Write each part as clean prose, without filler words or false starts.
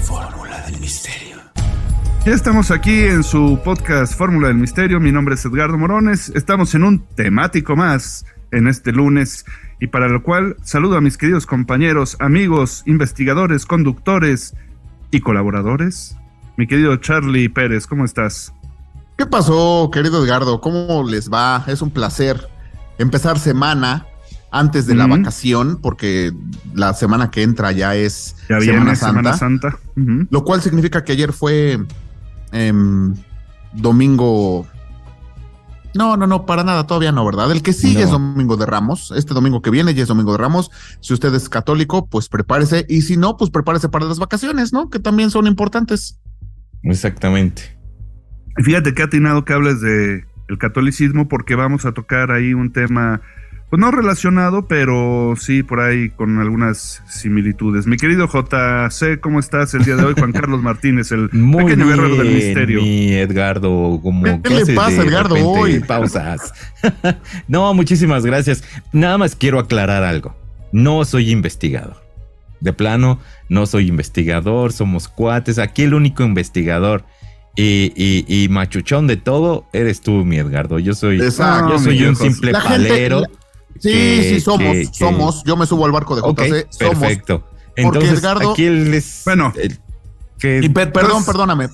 Fórmula del Misterio. Ya estamos aquí en su podcast Fórmula del Misterio. Mi nombre es Edgardo Morones. Estamos en un temático más en este lunes, y para lo cual saludo a mis queridos compañeros, amigos, investigadores, conductores y colaboradores. Mi querido Charlie Pérez, ¿cómo estás? ¿Qué pasó, querido Edgardo? ¿Cómo les va? Es un placer empezar semana antes de la vacación, porque la semana que entra ya es Semana Santa. Lo cual significa que ayer fue domingo. No, para nada, todavía no, ¿verdad? El que sigue es Domingo de Ramos. Este domingo que viene ya es Domingo de Ramos. Si usted es católico, pues prepárese. Y si no, pues prepárese para las vacaciones, ¿no? Que también son importantes. Exactamente. Fíjate que atinado que hables de el catolicismo, porque vamos a tocar ahí un tema, pues no relacionado, pero sí por ahí con algunas similitudes. Mi querido JC, ¿cómo estás el día de hoy? Juan Carlos Martínez, el muy pequeño bien, guerrero del misterio. Mi Edgardo, como ¿Qué le pasa, Edgardo, hoy? Pausas. No, muchísimas gracias. Nada más quiero aclarar algo. No soy investigador. De plano, no soy investigador, somos cuates. Aquí el único investigador y machuchón de todo eres tú, mi Edgardo. Yo soy un simple palero. Sí, somos. Yo me subo al barco de JC. Okay, somos. Perfecto. Entonces, porque Edgardo, aquí él es... Bueno,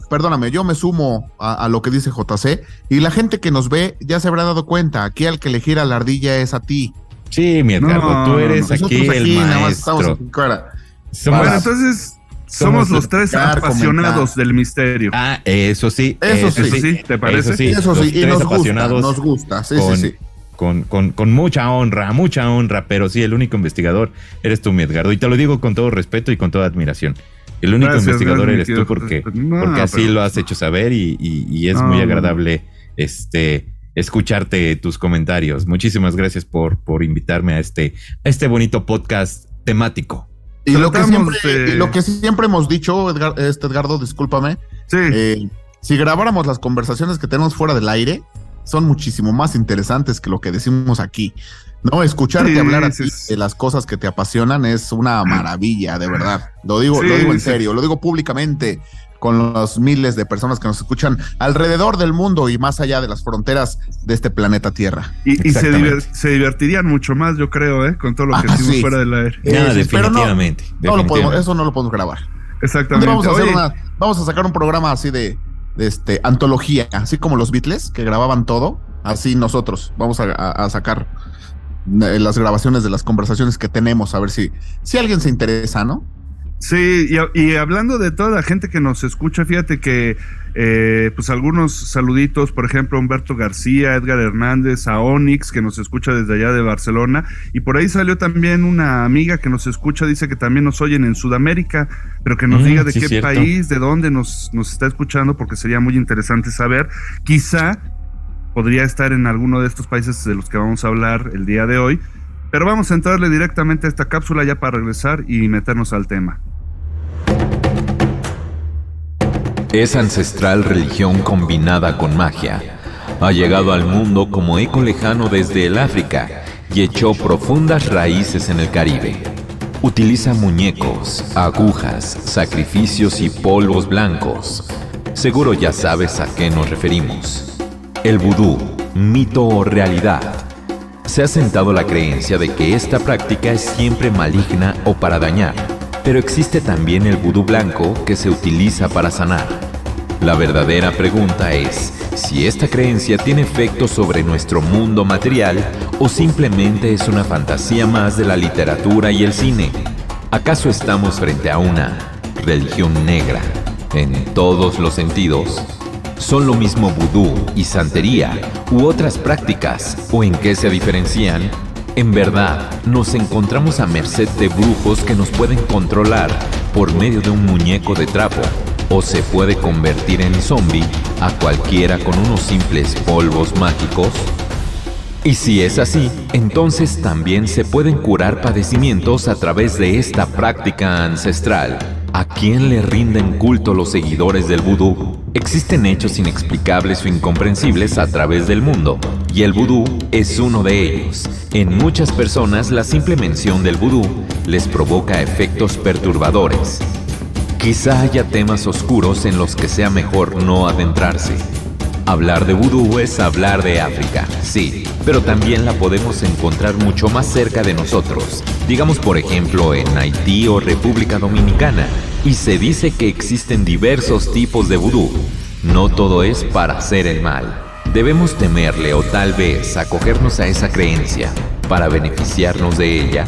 perdóname. Yo me sumo a lo que dice JC. Y la gente que nos ve ya se habrá dado cuenta. Aquí al que le gira la ardilla es a ti. Sí, mi Edgardo, tú eres aquí el maestro. Nada más estamos aquí, bueno, entonces somos los tres apasionados del misterio. Ah, eso sí. Eso sí. ¿Te parece? Eso sí, y nos gusta. Sí. Con mucha honra, pero sí, el único investigador eres tú, mi Edgardo. Y te lo digo con todo respeto y con toda admiración. El único investigador eres tú porque así lo has hecho saber y es muy agradable escucharte tus comentarios. Muchísimas gracias por invitarme a este bonito podcast temático. Y lo que siempre hemos dicho, Edgardo, discúlpame. Sí. Si grabáramos las conversaciones que tenemos fuera del aire, son muchísimo más interesantes que lo que decimos aquí. No, escucharte hablar a ti de las cosas que te apasionan es una maravilla, de verdad. Lo digo en serio, lo digo públicamente, con los miles de personas que nos escuchan alrededor del mundo y más allá de las fronteras de este planeta Tierra. Y se divertirían mucho más, yo creo, con todo lo que decimos fuera del aire. Definitivamente. Eso no lo podemos grabar. Exactamente. Vamos a sacar un programa así de antología, así como los Beatles, que grababan todo, así nosotros vamos a sacar las grabaciones de las conversaciones que tenemos, a ver si alguien se interesa, ¿no? Sí, y hablando de toda la gente que nos escucha, fíjate que pues algunos saluditos, por ejemplo, a Humberto García, Edgar Hernández, a Onyx, que nos escucha desde allá de Barcelona, y por ahí salió también una amiga que nos escucha, dice que también nos oyen en Sudamérica, pero que nos diga de qué país, de dónde nos está escuchando, porque sería muy interesante saber. Quizá podría estar en alguno de estos países de los que vamos a hablar el día de hoy, pero vamos a entrarle directamente a esta cápsula ya para regresar y meternos al tema. Es ancestral religión combinada con magia. Ha llegado al mundo como eco lejano desde el África y echó profundas raíces en el Caribe. Utiliza muñecos, agujas, sacrificios y polvos blancos. Seguro ya sabes a qué nos referimos. El vudú, mito o realidad. Se ha sentado la creencia de que esta práctica es siempre maligna o para dañar, pero existe también el vudú blanco que se utiliza para sanar. La verdadera pregunta es si esta creencia tiene efecto sobre nuestro mundo material o simplemente es una fantasía más de la literatura y el cine. ¿Acaso estamos frente a una religión negra en todos los sentidos? ¿Son lo mismo vudú y santería u otras prácticas o en qué se diferencian? En verdad, nos encontramos a merced de brujos que nos pueden controlar por medio de un muñeco de trapo o se puede convertir en zombie a cualquiera con unos simples polvos mágicos. Y si es así, entonces también se pueden curar padecimientos a través de esta práctica ancestral. ¿A quién le rinden culto los seguidores del vudú? Existen hechos inexplicables o incomprensibles a través del mundo, y el vudú es uno de ellos. En muchas personas, la simple mención del vudú les provoca efectos perturbadores. Quizá haya temas oscuros en los que sea mejor no adentrarse. Hablar de vudú es hablar de África, sí, pero también la podemos encontrar mucho más cerca de nosotros, digamos por ejemplo en Haití o República Dominicana, y se dice que existen diversos tipos de vudú. No todo es para hacer el mal. Debemos temerle o tal vez acogernos a esa creencia para beneficiarnos de ella.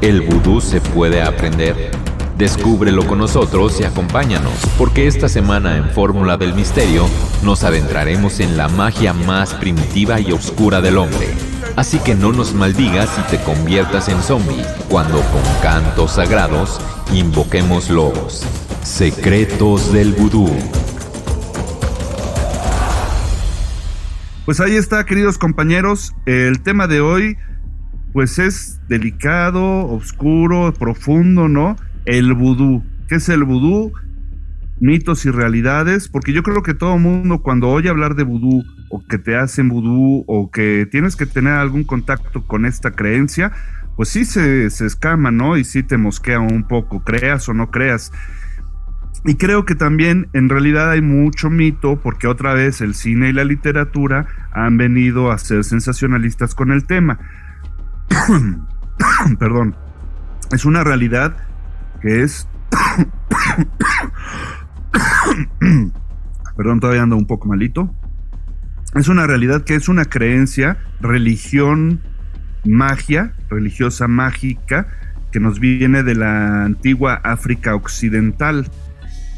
El vudú se puede aprender. Descúbrelo con nosotros y acompáñanos, porque esta semana en Fórmula del Misterio nos adentraremos en la magia más primitiva y oscura del hombre. Así que no nos maldigas y te conviertas en zombie cuando con cantos sagrados invoquemos los secretos del vudú. Pues ahí está, queridos compañeros, el tema de hoy pues es delicado, oscuro, profundo, ¿no? El vudú. ¿Qué es el vudú? Mitos y realidades, porque yo creo que todo mundo cuando oye hablar de vudú o que te hacen vudú o que tienes que tener algún contacto con esta creencia, pues sí se escama, ¿no? Y sí te mosquea un poco, creas o no creas. Y creo que también en realidad hay mucho mito porque otra vez el cine y la literatura han venido a ser sensacionalistas con el tema. Perdón. Es una realidad que es... Perdón, todavía ando un poco malito. Es una realidad que es una creencia, religión, magia, religiosa mágica, que nos viene de la antigua África occidental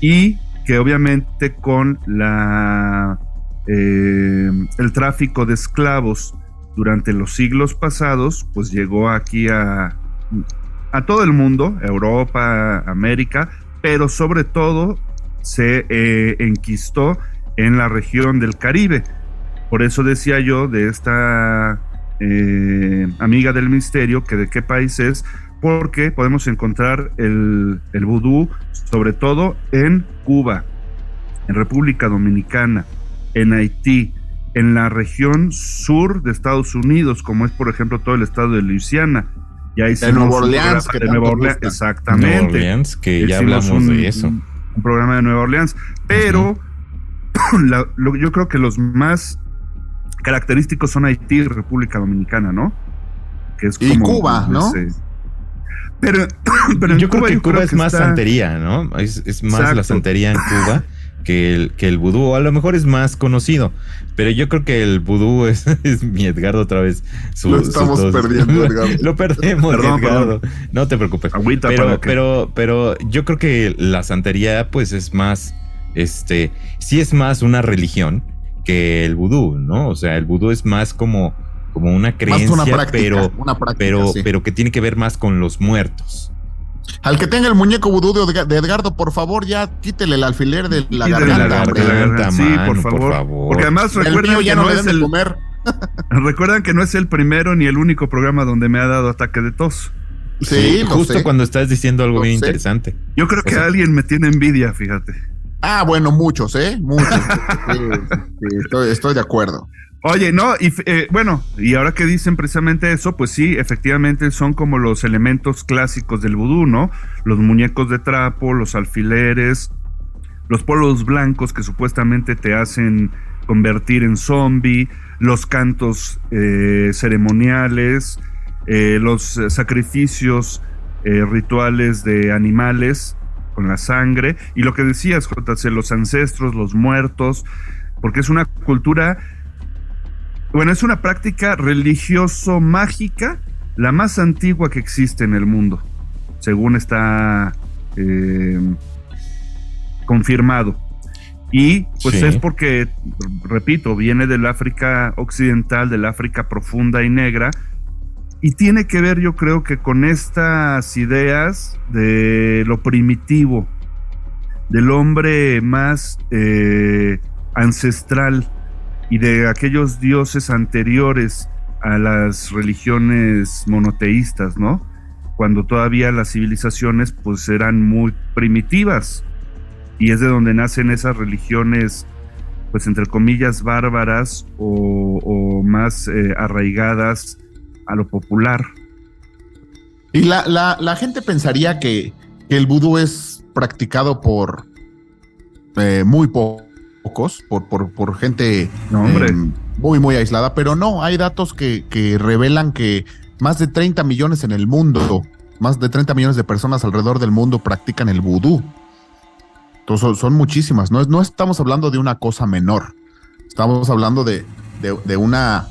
y que obviamente con el tráfico de esclavos durante los siglos pasados, pues llegó aquí a todo el mundo, Europa, América, pero sobre todo se enquistó en la región del Caribe. Por eso decía yo de esta amiga del misterio, que de qué país es, porque podemos encontrar el vudú sobre todo en Cuba, en República Dominicana, en Haití, en la región sur de Estados Unidos, como es por ejemplo todo el estado de Luisiana. Ya de Nueva Orleans. De Nueva Orleans, exactamente. Nueva Orleans, que ya hablamos de eso. Un programa de Nueva Orleans, pero yo creo que los más característicos son Haití y República Dominicana, ¿no? Que es como, y Cuba, ¿no? Pero yo creo que Cuba es más santería, ¿no? Es más exacto. La santería en Cuba que el vudú, o a lo mejor es más conocido, pero yo creo que el vudú es mi Edgardo otra vez. Lo estamos perdiendo, Edgardo. Lo perdemos, perdón, Edgardo. Perdón. No te preocupes. Agüita pero yo creo que la santería, pues es más, sí es más una religión que el vudú, ¿no? O sea, el vudú es más como una creencia, una práctica, pero que tiene que ver más con los muertos. Al que tenga el muñeco vudú de Edgardo, por favor, ya quítele el alfiler de la garganta. Sí, por favor. Porque además recuerden que no es el comer. Recuerdan que no es el primero ni el único programa donde me ha dado ataque de tos. Sí, justo cuando estás diciendo algo bien interesante. Yo creo que alguien me tiene envidia, fíjate. Ah, bueno, muchos, muchos. Estoy de acuerdo. Oye, no, y bueno, y ahora que dicen precisamente eso, pues sí, efectivamente son como los elementos clásicos del vudú, ¿no? Los muñecos de trapo, los alfileres, los polvos blancos que supuestamente te hacen convertir en zombie, los cantos ceremoniales, los sacrificios rituales de animales con la sangre, y lo que decías, JC, los ancestros, los muertos, porque es una cultura... Bueno, es una práctica religioso-mágica, la más antigua que existe en el mundo, según está confirmado. Y pues sí. Es porque, repito, viene del África occidental, del África profunda y negra, y tiene que ver, yo creo que con estas ideas de lo primitivo, del hombre más ancestral, y de aquellos dioses anteriores a las religiones monoteístas, ¿no? Cuando todavía las civilizaciones pues eran muy primitivas, y es de donde nacen esas religiones pues entre comillas bárbaras o más arraigadas a lo popular. Y la gente pensaría que el vudú es practicado por muy pocos, por gente muy, muy aislada, pero no, hay datos que revelan que más de 30 millones en el mundo, más de 30 millones de personas alrededor del mundo practican el vudú. Entonces son muchísimas, no estamos hablando de una cosa menor, estamos hablando de una,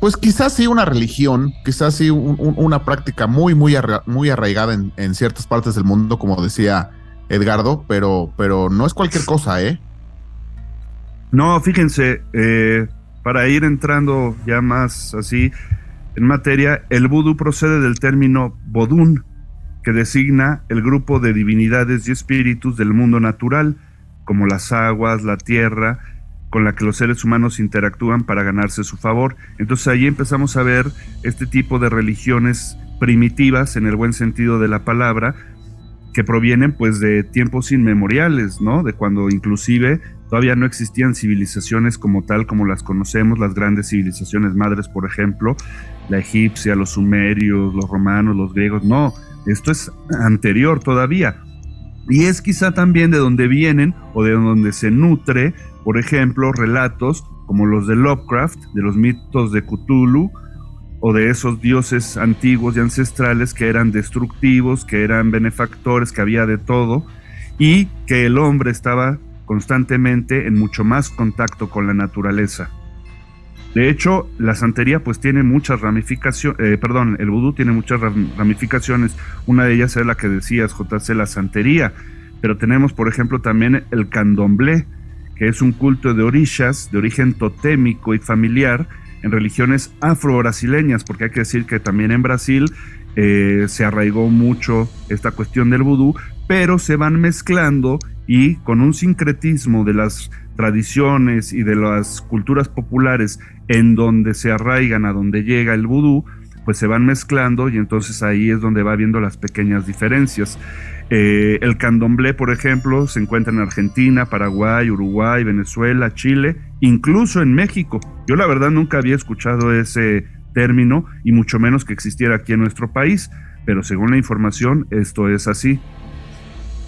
pues quizás sí una religión, quizás sí una práctica muy, muy, muy arraigada en ciertas partes del mundo, como decía Edgardo, pero no es cualquier cosa, ¿eh? No, fíjense, para ir entrando ya más así en materia, el vudú procede del término vodun, que designa el grupo de divinidades y espíritus del mundo natural, como las aguas, la tierra, con la que los seres humanos interactúan para ganarse su favor. Entonces ahí empezamos a ver este tipo de religiones primitivas, en el buen sentido de la palabra, que provienen pues de tiempos inmemoriales, ¿no? De cuando inclusive todavía no existían civilizaciones como tal, como las conocemos, las grandes civilizaciones madres, por ejemplo, la egipcia, los sumerios, los romanos, los griegos. No, esto es anterior todavía. Y es quizá también de donde vienen o de donde se nutre, por ejemplo, relatos como los de Lovecraft, de los mitos de Cthulhu, o de esos dioses antiguos y ancestrales que eran destructivos, que eran benefactores, que había de todo, y que el hombre estaba constantemente en mucho más contacto con la naturaleza. De hecho, la santería pues tiene muchas ramificaciones, el vudú tiene muchas ramificaciones. Una de ellas es la que decías, JC, la santería, pero tenemos por ejemplo también el candomblé, que es un culto de orishas de origen totémico y familiar en religiones afro-brasileñas, porque hay que decir que también en Brasil se arraigó mucho esta cuestión del vudú, pero se van mezclando y con un sincretismo de las tradiciones y de las culturas populares en donde se arraigan, a donde llega el vudú, pues se van mezclando y entonces ahí es donde va viendo las pequeñas diferencias. El candomblé, por ejemplo, se encuentra en Argentina, Paraguay, Uruguay, Venezuela, Chile, incluso en México. Yo la verdad nunca había escuchado ese término y mucho menos que existiera aquí en nuestro país, pero según la información esto es así.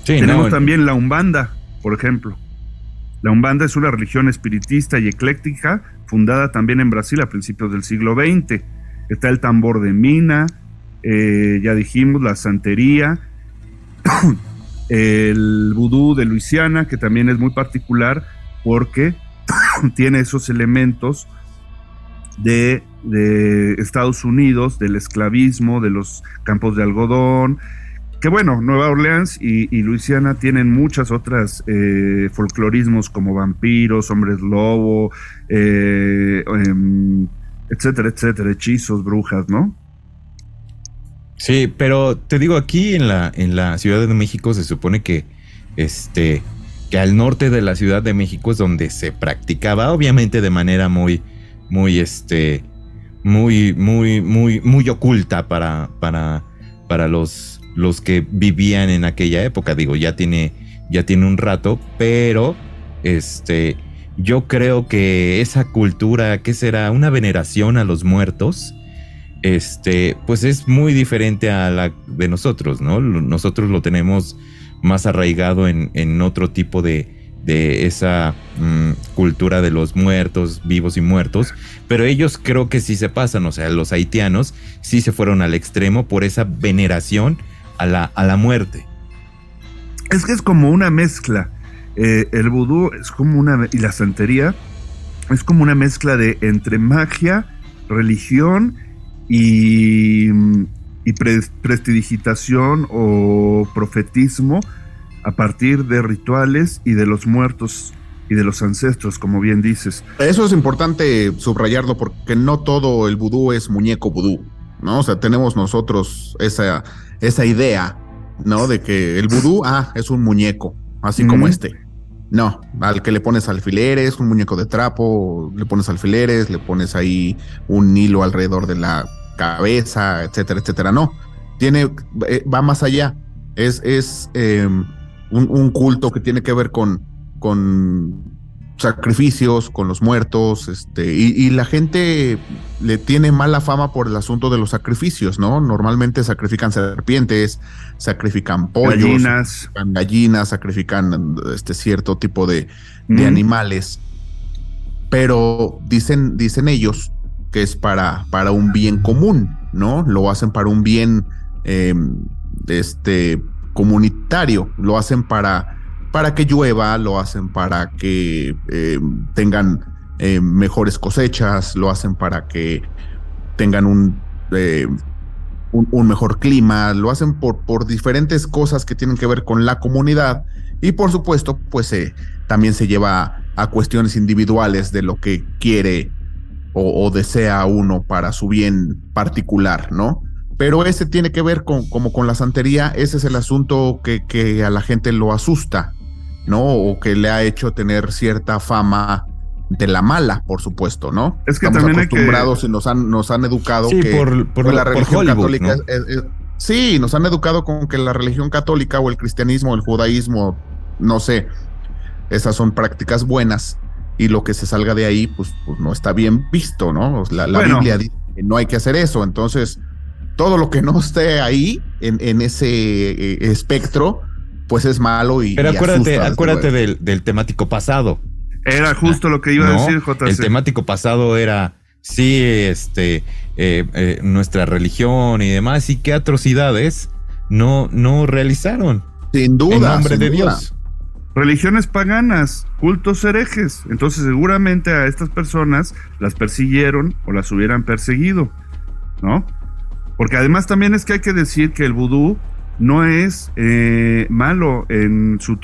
Sí, tenemos también la Umbanda, por ejemplo. La Umbanda es una religión espiritista y ecléctica fundada también en Brasil a principios del siglo XX. Está el tambor de Mina, ya dijimos, la santería, el vudú de Luisiana, que también es muy particular porque tiene esos elementos de Estados Unidos, del esclavismo, de los campos de algodón, que bueno, Nueva Orleans y Luisiana tienen muchas otras folclorismos como vampiros, hombres lobo, etcétera, etcétera, hechizos, brujas, ¿no? Sí, pero te digo, aquí en la Ciudad de México se supone que al norte de la Ciudad de México es donde se practicaba, obviamente de manera muy oculta para los que vivían en aquella época. Digo, ya tiene un rato, pero yo creo que esa cultura, ¿qué será? Una veneración a los muertos, pues es muy diferente a la de nosotros, ¿no? Nosotros lo tenemos más arraigado en otro tipo de esa cultura de los muertos, vivos y muertos, pero ellos creo que sí se pasan, o sea, los haitianos sí se fueron al extremo por esa veneración a la muerte. Es que es como una mezcla. El vudú es como y la santería es como una mezcla entre magia, religión y prestidigitación o profetismo a partir de rituales y de los muertos y de los ancestros, como bien dices. Eso es importante subrayarlo porque no todo el vudú es muñeco vudú, ¿no? O sea, tenemos nosotros esa idea, ¿no? De que el vudú, es un muñeco, así como No, al que le pones alfileres, un muñeco de trapo, le pones alfileres, le pones ahí un hilo alrededor de la cabeza, etcétera, etcétera. No, va más allá. Es un culto que tiene que ver con sacrificios con los muertos, y la gente le tiene mala fama por el asunto de los sacrificios, ¿no? Normalmente sacrifican serpientes, sacrifican pollos, gallinas, sacrifican cierto tipo de animales, pero dicen ellos que es para un bien común, ¿no? Lo hacen para un bien comunitario, lo hacen para que llueva, lo hacen para que tengan mejores cosechas, lo hacen para que tengan un mejor clima, lo hacen por diferentes cosas que tienen que ver con la comunidad, y por supuesto, pues también se lleva a cuestiones individuales de lo que quiere o desea uno para su bien particular, ¿no? Pero ese tiene que ver como con la santería. Ese es el asunto que a la gente lo asusta, ¿no? O que le ha hecho tener cierta fama de la mala, por supuesto, ¿no? Es que estamos también acostumbrados y nos han educado sí, que por la religión Hollywood, católica ¿no? sí, nos han educado con que la religión católica o el cristianismo, el judaísmo, no sé, esas son prácticas buenas, y lo que se salga de ahí, pues no está bien visto, ¿no? La Biblia dice que no hay que hacer eso. Entonces, todo lo que no esté ahí en ese espectro, pues es malo y pero acuérdate asusta, del temático pasado. Era justo lo que iba a decir, JC. El temático pasado era, sí, nuestra religión y demás, y qué atrocidades no realizaron. Sin duda. En nombre de Dios. Religiones paganas, cultos herejes. Entonces seguramente a estas personas las persiguieron o las hubieran perseguido, ¿no? Porque además también es que hay que decir que el vudú no es malo en su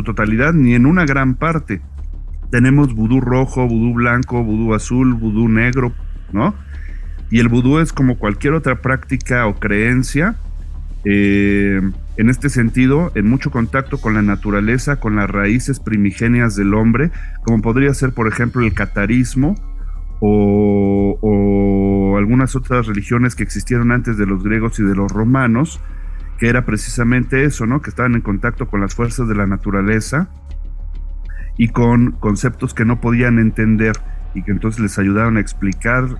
totalidad, ni en una gran parte. Tenemos vudú rojo, vudú blanco, vudú azul, vudú negro, ¿no? Y el vudú es como cualquier otra práctica o creencia, en este sentido, en mucho contacto con la naturaleza, con las raíces primigenias del hombre, como podría ser, por ejemplo, el catarismo o algunas otras religiones que existieron antes de los griegos y de los romanos, que era precisamente eso, ¿no? Que estaban en contacto con las fuerzas de la naturaleza y con conceptos que no podían entender, y que entonces les ayudaron a explicar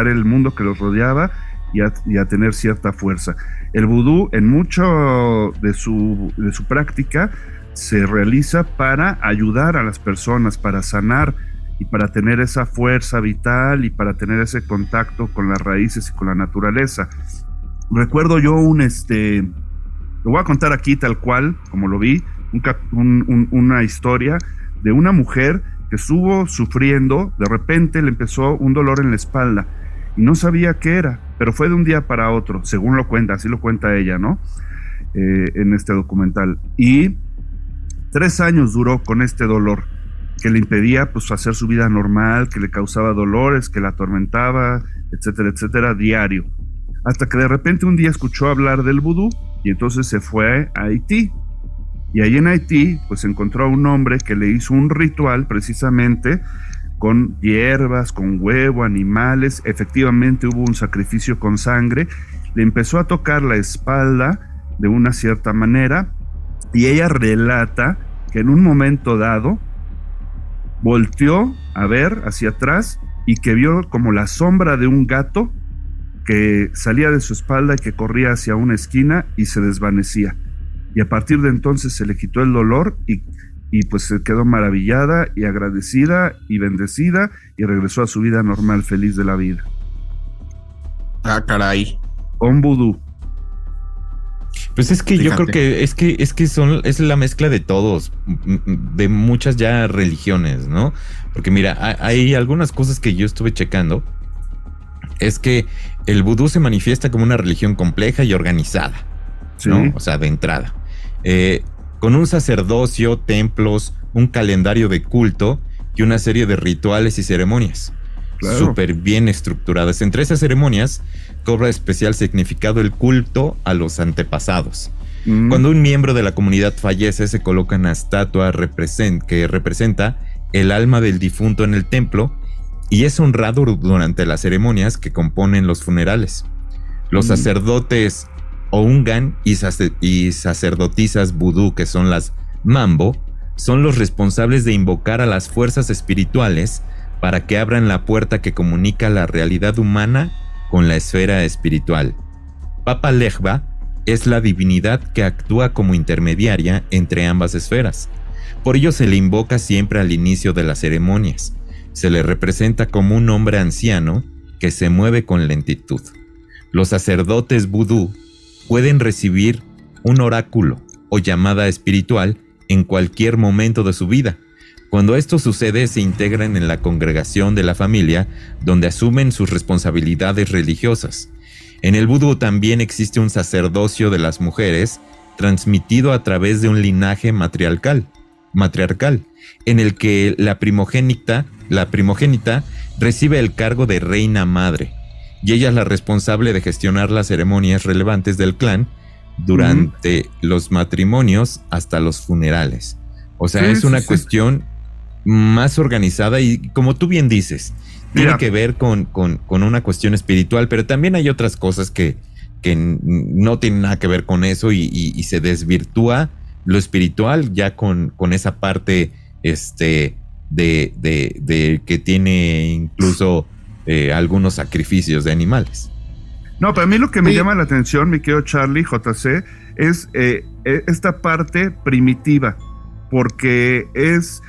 el mundo que los rodeaba y a tener cierta fuerza. El vudú, en mucho de su práctica, se realiza para ayudar a las personas, para sanar y para tener esa fuerza vital y para tener ese contacto con las raíces y con la naturaleza. Recuerdo yo lo voy a contar aquí tal cual, como lo vi, una historia de una mujer que estuvo sufriendo, de repente le empezó un dolor en la espalda y no sabía qué era, pero fue de un día para otro, según lo cuenta, así lo cuenta ella, ¿no? En este documental. Y 3 años duró con este dolor que le impedía pues hacer su vida normal, que le causaba dolores, que la atormentaba, etcétera, etcétera, diario. Hasta que de repente un día escuchó hablar del vudú y entonces se fue a Haití. Y ahí en Haití pues encontró a un hombre que le hizo un ritual precisamente con hierbas, con huevo, animales. Efectivamente hubo un sacrificio con sangre. Le empezó a tocar la espalda de una cierta manera y ella relata que en un momento dado volteó a ver hacia atrás y que vio como la sombra de un gato que salía de su espalda y que corría hacia una esquina y se desvanecía. Y a partir de entonces se le quitó el dolor y pues se quedó maravillada y agradecida y bendecida y regresó a su vida normal, feliz de la vida. Ah, caray. Con vudú. Pues es que Fíjate. Yo creo que es la mezcla de todos, de muchas ya religiones, ¿no? Porque mira, hay algunas cosas que yo estuve checando. Es que el vudú se manifiesta como una religión compleja y organizada, ¿sí? ¿No? O sea, de entrada. Con un sacerdocio, templos, un calendario de culto y una serie de rituales y ceremonias. Claro. Súper bien estructuradas. Entre esas ceremonias cobra especial significado el culto a los antepasados. Cuando un miembro de la comunidad fallece, se coloca una estatua que representa el alma del difunto en el templo y es honrado durante las ceremonias que componen los funerales. Los sacerdotes Oungan y sacerdotisas vudú, que son las Mambo, son los responsables de invocar a las fuerzas espirituales para que abran la puerta que comunica la realidad humana con la esfera espiritual. Papa Legba es la divinidad que actúa como intermediaria entre ambas esferas. Por ello se le invoca siempre al inicio de las ceremonias. Se le representa como un hombre anciano que se mueve con lentitud. Los sacerdotes vudú pueden recibir un oráculo o llamada espiritual en cualquier momento de su vida. Cuando esto sucede, se integran en la congregación de la familia, donde asumen sus responsabilidades religiosas. En el vudú también existe un sacerdocio de las mujeres, transmitido a través de un linaje matriarcal, en el que la primogénita recibe el cargo de reina madre, y ella es la responsable de gestionar las ceremonias relevantes del clan durante los matrimonios hasta los funerales. O sea, es una cuestión más organizada y, como tú bien dices, tiene que ver con una cuestión espiritual, pero también hay otras cosas que no tienen nada que ver con eso y se desvirtúa lo espiritual ya con esa parte de que tiene incluso algunos sacrificios de animales. No, para mí lo que me llama la atención, mi querido Charlie, JC, es esta parte primitiva, porque es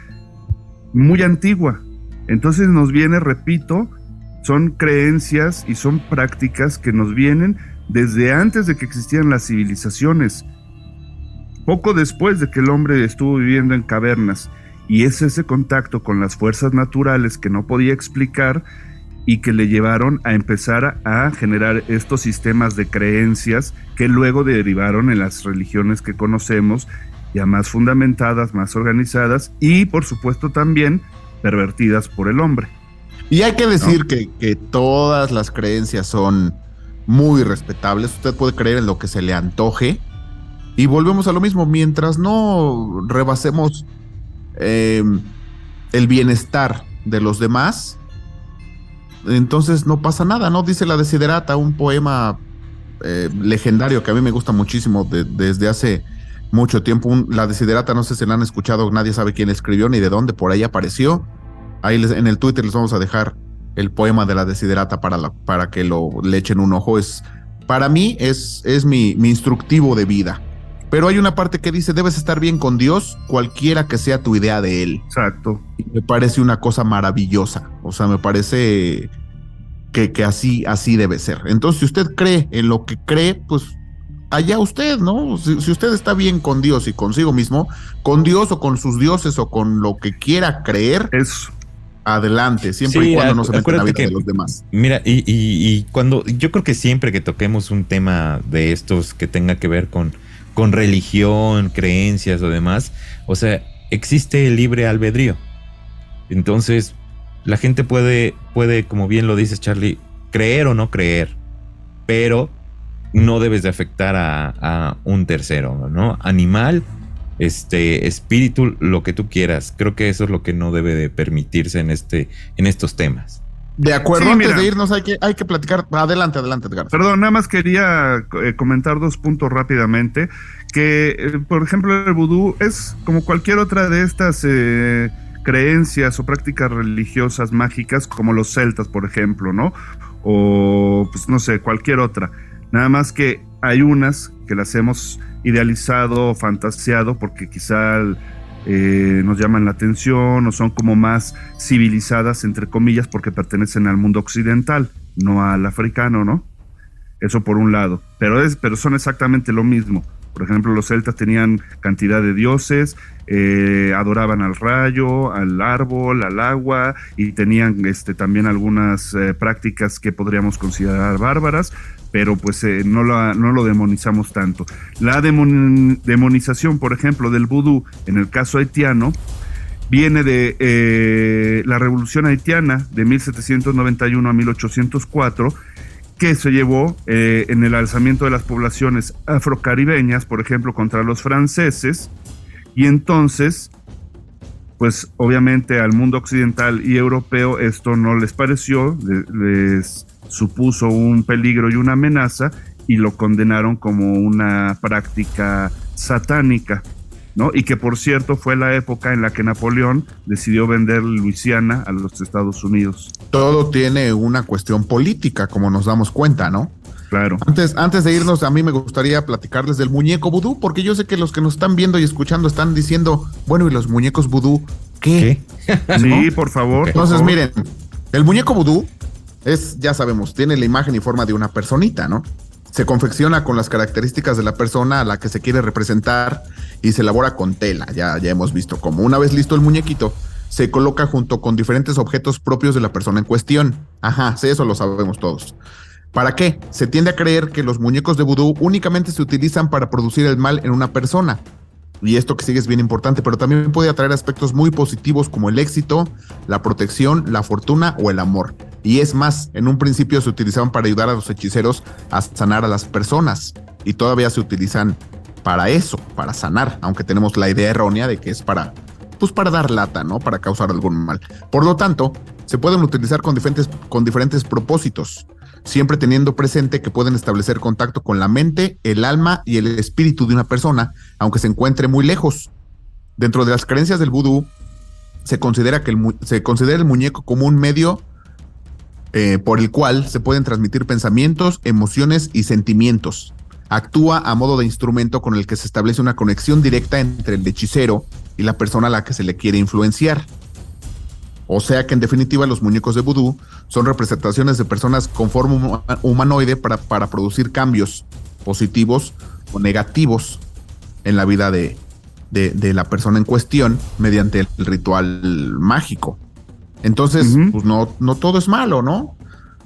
muy antigua. Entonces nos viene, repito, son creencias y son prácticas que nos vienen desde antes de que existieran las civilizaciones, poco después de que el hombre estuvo viviendo en cavernas, y es ese contacto con las fuerzas naturales que no podía explicar y que le llevaron a empezar a generar estos sistemas de creencias que luego derivaron en las religiones que conocemos, ya más fundamentadas, más organizadas y por supuesto también pervertidas por el hombre. Y hay que decir, ¿no?, que todas las creencias son muy respetables. Usted puede creer en lo que se le antoje y volvemos a lo mismo, mientras no rebasemos el bienestar de los demás, entonces no pasa nada, ¿no? Dice la Desiderata, un poema legendario que a mí me gusta muchísimo desde hace mucho tiempo. La Desiderata, no sé si la han escuchado, nadie sabe quién escribió ni de dónde, por ahí apareció. Ahí en el Twitter les vamos a dejar el poema de la Desiderata para que le echen un ojo. Para mí es mi instructivo de vida. Pero hay una parte que dice, debes estar bien con Dios, cualquiera que sea tu idea de Él. Exacto. Y me parece una cosa maravillosa. O sea, me parece que así debe ser. Entonces, si usted cree en lo que cree, pues allá usted, ¿no? Si usted está bien con Dios y consigo mismo, con Dios o con sus dioses o con lo que quiera creer, eso, adelante, siempre y cuando no se meta en la vida de los demás. Mira, y cuando, yo creo que siempre que toquemos un tema de estos que tenga que ver con religión, creencias o demás, o sea, existe el libre albedrío. Entonces, la gente puede, como bien lo dices, Charlie, creer o no creer, pero no debes de afectar a un tercero, ¿no? Animal, espíritu, lo que tú quieras. Creo que eso es lo que no debe de permitirse en estos temas. De acuerdo, sí, antes de irnos hay que platicar. Adelante, Edgar. Perdón, nada más quería comentar 2 puntos rápidamente. Que, por ejemplo, el vudú es como cualquier otra de estas creencias o prácticas religiosas mágicas, como los celtas, por ejemplo, ¿no? O, pues no sé, cualquier otra. Nada más que hay unas que las hemos idealizado o fantaseado porque quizá nos llaman la atención o son como más civilizadas, entre comillas, porque pertenecen al mundo occidental, no al africano, ¿no? Eso por un lado. Pero son exactamente lo mismo. Por ejemplo, los celtas tenían cantidad de dioses, adoraban al rayo, al árbol, al agua, y tenían también algunas prácticas que podríamos considerar bárbaras, pero pues no lo demonizamos tanto. La demonización, por ejemplo, del vudú, en el caso haitiano, viene de la Revolución Haitiana de 1791 a 1804, que se llevó en el alzamiento de las poblaciones afrocaribeñas, por ejemplo, contra los franceses, y entonces, pues obviamente al mundo occidental y europeo esto no les pareció, les supuso un peligro y una amenaza, y lo condenaron como una práctica satánica. ¿no? Y que por cierto fue la época en la que Napoleón decidió vender Luisiana a los Estados Unidos. Todo tiene una cuestión política, como nos damos cuenta, ¿no? Claro. Antes de irnos, a mí me gustaría platicarles del muñeco vudú, porque yo sé que los que nos están viendo y escuchando están diciendo, bueno, ¿y los muñecos vudú qué? Sí, por favor. Entonces, miren, el muñeco vudú ya sabemos, tiene la imagen y forma de una personita, ¿no? Se confecciona con las características de la persona a la que se quiere representar y se elabora con tela, ya hemos visto cómo. Una vez listo el muñequito, se coloca junto con diferentes objetos propios de la persona en cuestión. Ajá, sí, eso lo sabemos todos. ¿Para qué? Se tiende a creer que los muñecos de vudú únicamente se utilizan para producir el mal en una persona. Y esto que sigue es bien importante, pero también puede atraer aspectos muy positivos como el éxito, la protección, la fortuna o el amor. Y es más, en un principio se utilizaban para ayudar a los hechiceros a sanar a las personas. Y todavía se utilizan para eso, para sanar, aunque tenemos la idea errónea de que es para dar lata, ¿no? Para causar algún mal. Por lo tanto, se pueden utilizar con diferentes propósitos, siempre teniendo presente que pueden establecer contacto con la mente, el alma y el espíritu de una persona, aunque se encuentre muy lejos. Dentro de las creencias del vudú, se considera el muñeco como un medio por el cual se pueden transmitir pensamientos, emociones y sentimientos. Actúa a modo de instrumento con el que se establece una conexión directa entre el hechicero y la persona a la que se le quiere influenciar. O sea que en definitiva los muñecos de vudú son representaciones de personas con forma humanoide para producir cambios positivos o negativos en la vida de la persona en cuestión mediante el ritual mágico. Entonces, pues no todo es malo, ¿no?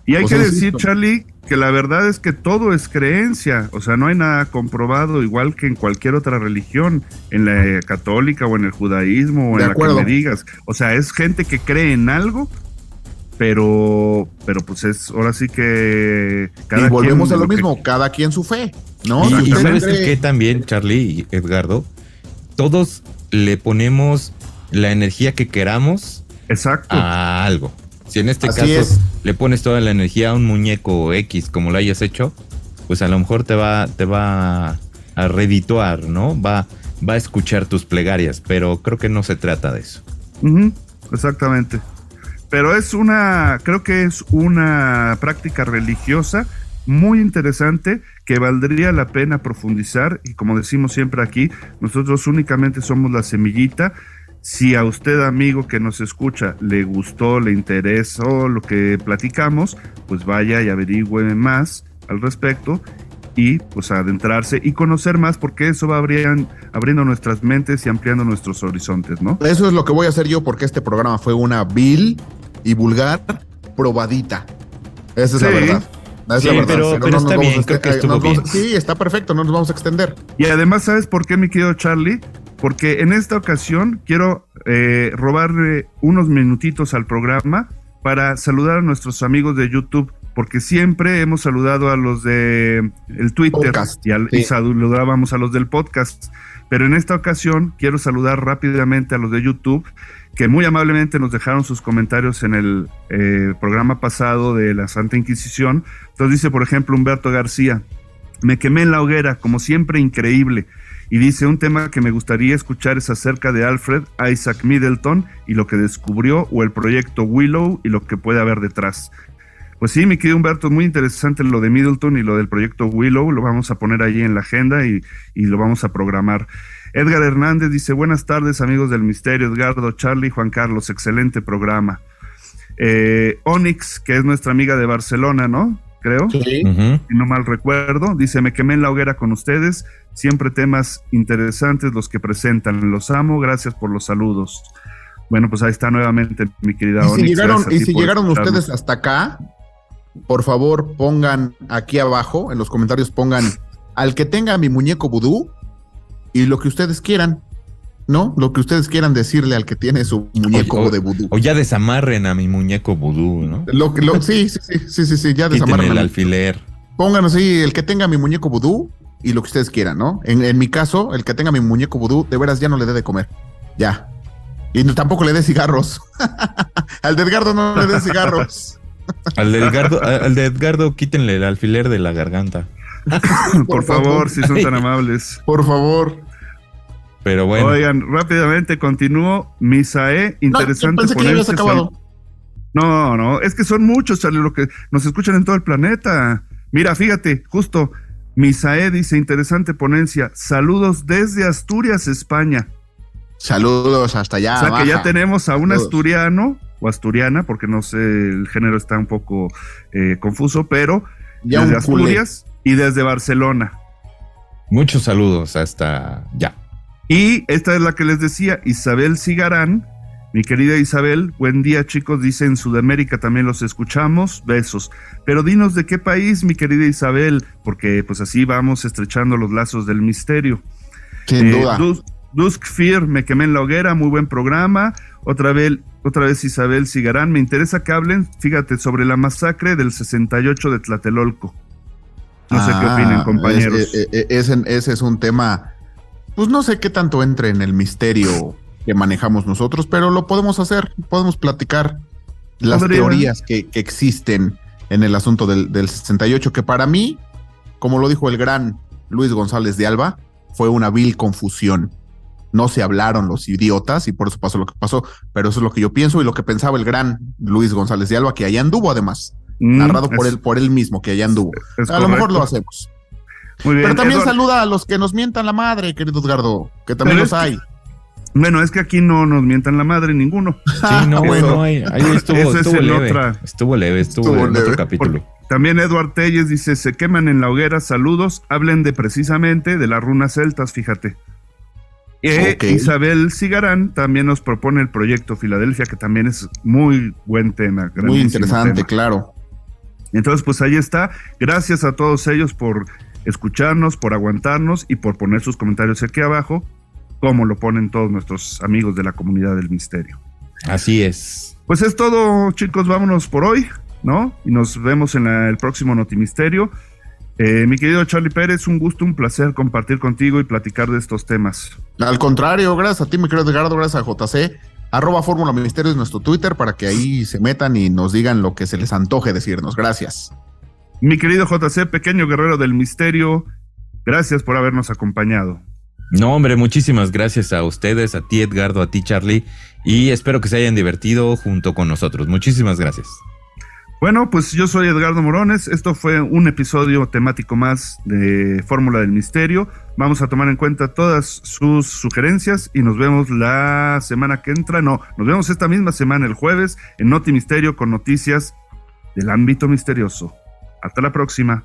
Y hay que decir, Charlie, que la verdad es que todo es creencia, o sea, no hay nada comprobado, igual que en cualquier otra religión, en la católica o en el judaísmo o en la que me digas. O sea, es gente que cree en algo, pero pues es, ahora sí que cada y volvemos quien, a lo mismo, cada quien su fe, ¿no? Y sabes que también, Charlie y Edgardo, todos le ponemos la energía que queramos a algo. Si en este caso le pones toda la energía a un muñeco X, como lo hayas hecho, pues a lo mejor te va a redituar, ¿no? Va a escuchar tus plegarias, pero creo que no se trata de eso. Exactamente. Pero creo que es una práctica religiosa muy interesante que valdría la pena profundizar, y como decimos siempre aquí, nosotros únicamente somos la semillita. Si a usted, amigo que nos escucha, le gustó, le interesó lo que platicamos, pues vaya y averigüe más al respecto y pues adentrarse y conocer más, porque eso va abriendo nuestras mentes y ampliando nuestros horizontes, ¿no? Eso es lo que voy a hacer yo, porque este programa fue una vil y vulgar probadita. Esa es la verdad. Sí, pero está bien, creo que estuvo bien. Sí, está perfecto, no nos vamos a extender. Y además, ¿sabes por qué, mi querido Charlie? Porque en esta ocasión quiero robarle unos minutitos al programa para saludar a nuestros amigos de YouTube, porque siempre hemos saludado a los de el Twitter y saludábamos a los del podcast, pero en esta ocasión quiero saludar rápidamente a los de YouTube, que muy amablemente nos dejaron sus comentarios en el programa pasado de la Santa Inquisición. Entonces dice, por ejemplo, Humberto García: me quemé en la hoguera, como siempre, increíble. Y dice, un tema que me gustaría escuchar es acerca de Alfred Isaac Middleton y lo que descubrió, o el proyecto Willow y lo que puede haber detrás. Pues sí, mi querido Humberto, es muy interesante lo de Middleton y lo del proyecto Willow. Lo vamos a poner allí en la agenda y lo vamos a programar. Edgar Hernández dice, buenas tardes, amigos del misterio, Edgardo, Charlie, Juan Carlos, excelente programa. Onyx, que es nuestra amiga de Barcelona, ¿no? Creo, si no mal recuerdo, dice, me quemé en la hoguera con ustedes, siempre temas interesantes los que presentan, los amo, gracias por los saludos. Bueno, pues ahí está nuevamente mi querida Onyx. Si llegaron ustedes hasta acá, por favor pongan aquí abajo, en los comentarios pongan, al que tenga mi muñeco vudú, y lo que ustedes quieran, ¿no? Lo que ustedes quieran decirle al que tiene su muñeco de vudú. O ya desamarren a mi muñeco vudú, ¿no? Sí, ya desamarren. El alfiler. Pongan así, el que tenga mi muñeco vudú y lo que ustedes quieran, ¿no? En mi caso, el que tenga mi muñeco vudú, de veras ya no le dé de comer. Ya. Y tampoco le dé cigarros. Al de Edgardo no le dé cigarros. Al de Edgardo quítenle el alfiler de la garganta. Por favor, si son tan amables. Por favor. Pero bueno. Oigan, rápidamente continúo. Misae, interesante. No, pensé que ya habías acabado. No, es que son muchos, Charlie, lo que nos escuchan en todo el planeta. Mira, fíjate, justo, Misae dice, interesante ponencia. Saludos desde Asturias, España. Saludos hasta allá. O sea baja. que ya tenemos a un asturiano o asturiana, porque no sé, el género está un poco confuso, pero ya desde Asturias y desde Barcelona. Muchos saludos hasta ya. Y esta es la que les decía, Isabel Cigarán. Mi querida Isabel, buen día, chicos. Dice, en Sudamérica también los escuchamos. Besos. Pero dinos de qué país, mi querida Isabel, porque pues así vamos estrechando los lazos del misterio. Sin duda. Dusk Fear, me quemé en la hoguera, muy buen programa. Otra vez Isabel Cigarán, me interesa que hablen, fíjate, sobre la masacre del 68 de Tlatelolco. No sé qué opinen, compañeros. Ese es un tema, pues no sé qué tanto entre en el misterio que manejamos nosotros, pero lo podemos hacer, podemos platicar las teorías que existen en el asunto del 68, que para mí, como lo dijo el gran Luis González de Alba, fue una vil confusión. No se hablaron los idiotas y por eso pasó lo que pasó, pero eso es lo que yo pienso y lo que pensaba el gran Luis González de Alba, que allá anduvo además, narrado por él mismo, que allá anduvo. A lo mejor lo hacemos. Muy bien, pero también Edward, saluda a los que nos mientan la madre, querido Edgardo, que también los hay. Bueno, es que aquí no nos mientan la madre ninguno. Sí, no, bueno, ahí estuvo leve, estuvo en otro capítulo. También Edward Telles dice, se queman en la hoguera, saludos, hablen de precisamente de las runas celtas, fíjate. Okay. Isabel Cigarán también nos propone el proyecto Filadelfia, que también es muy buen tema. Muy interesante, tema. Claro. Entonces, pues ahí está. Gracias a todos ellos por escucharnos, por aguantarnos y por poner sus comentarios aquí abajo, como lo ponen todos nuestros amigos de la comunidad del misterio. Así es. Pues es todo, chicos, vámonos por hoy, ¿no? Y nos vemos en el próximo Notimisterio. Mi querido Charlie Pérez, un gusto, un placer compartir contigo y platicar de estos temas. Al contrario, gracias a ti, mi querido Edgardo, gracias a JC, @Fórmula Misterios nuestro Twitter, para que ahí se metan y nos digan lo que se les antoje decirnos. Gracias. Mi querido JC, pequeño guerrero del misterio, gracias por habernos acompañado. No, hombre, muchísimas gracias a ustedes, a ti, Edgardo, a ti, Charlie, y espero que se hayan divertido junto con nosotros. Muchísimas gracias. Bueno, pues yo soy Edgardo Morones, esto fue un episodio temático más de Fórmula del Misterio. Vamos a tomar en cuenta todas sus sugerencias y nos vemos la semana que entra, nos vemos esta misma semana, el jueves, en Noti Misterio con noticias del ámbito misterioso. Hasta la próxima.